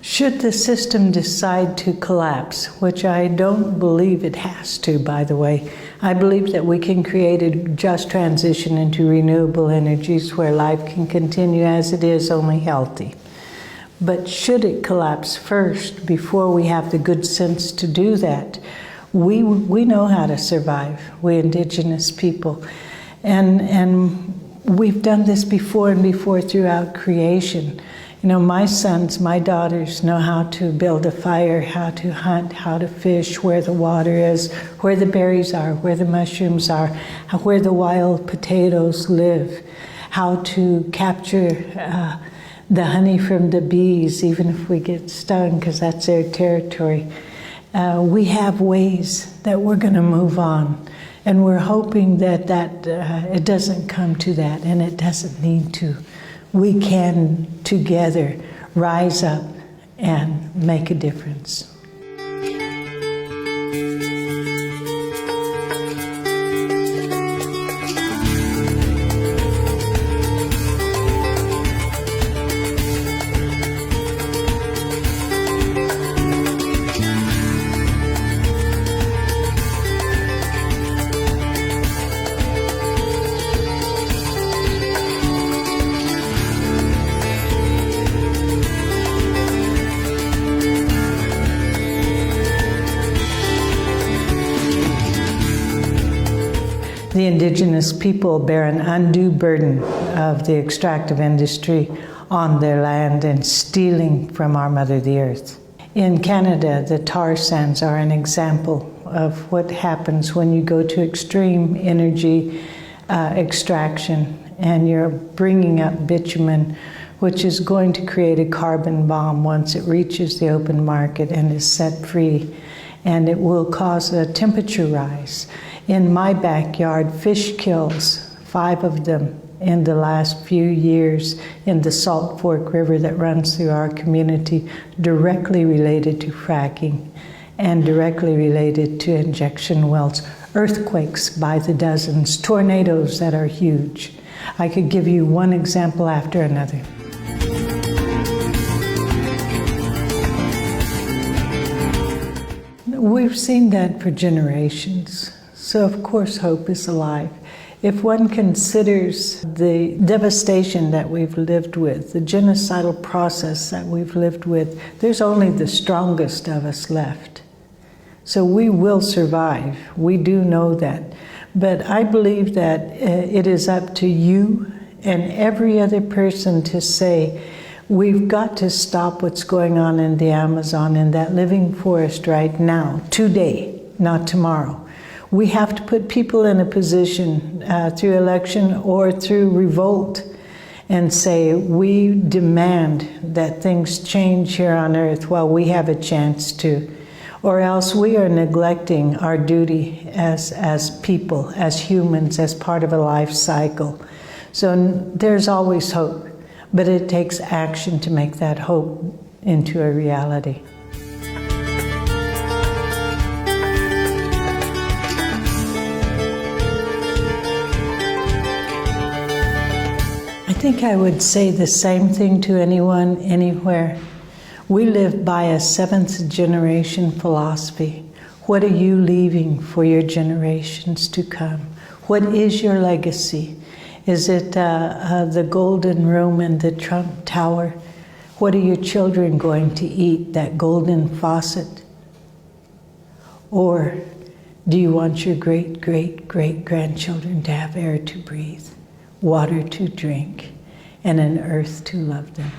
Should the system decide to collapse, which I don't believe it has to, by the way, I believe that we can create a just transition into renewable energies where life can continue as it is, only healthy. But should it collapse first, before we have the good sense to do that, we know how to survive, we indigenous people. And we've done this before and before throughout creation. You know, my sons, my daughters know how to build a fire, how to hunt, how to fish, where the water is, where the berries are, where the mushrooms are, where the wild potatoes live, how to capture the honey from the bees, even if we get stung, because that's their territory. We have ways that we're going to move on. And we're hoping that it doesn't come to that, and it doesn't need to. We can together rise up and make a difference. The indigenous people bear an undue burden of the extractive industry on their land and stealing from our mother, the earth. In Canada, the tar sands are an example of what happens when you go to extreme energy extraction and you're bringing up bitumen, which is going to create a carbon bomb once it reaches the open market and is set free. And it will cause a temperature rise. In my backyard, fish kills, 5 of them in the last few years in the Salt Fork River that runs through our community, directly related to fracking and directly related to injection wells. Earthquakes by the dozens, tornadoes that are huge. I could give you one example after another. We've seen that for generations, so of course hope is alive. If one considers the devastation that we've lived with, the genocidal process that we've lived with, there's only the strongest of us left. So we will survive, we do know that. But I believe that it is up to you and every other person to say, we've got to stop what's going on in the Amazon, in that living forest right now, today, not tomorrow. We have to put people in a position through election or through revolt and say, we demand that things change here on earth while we have a chance to, or else we are neglecting our duty as people, as humans, as part of a life cycle. So there's always hope. But it takes action to make that hope into a reality. I think I would say the same thing to anyone, anywhere. We live by a 7th generation philosophy. What are you leaving for your generations to come? What is your legacy? Is it the golden room and the Trump Tower? What are your children going to eat, that golden faucet? Or do you want your great-great-great-grandchildren to have air to breathe, water to drink, and an earth to love them?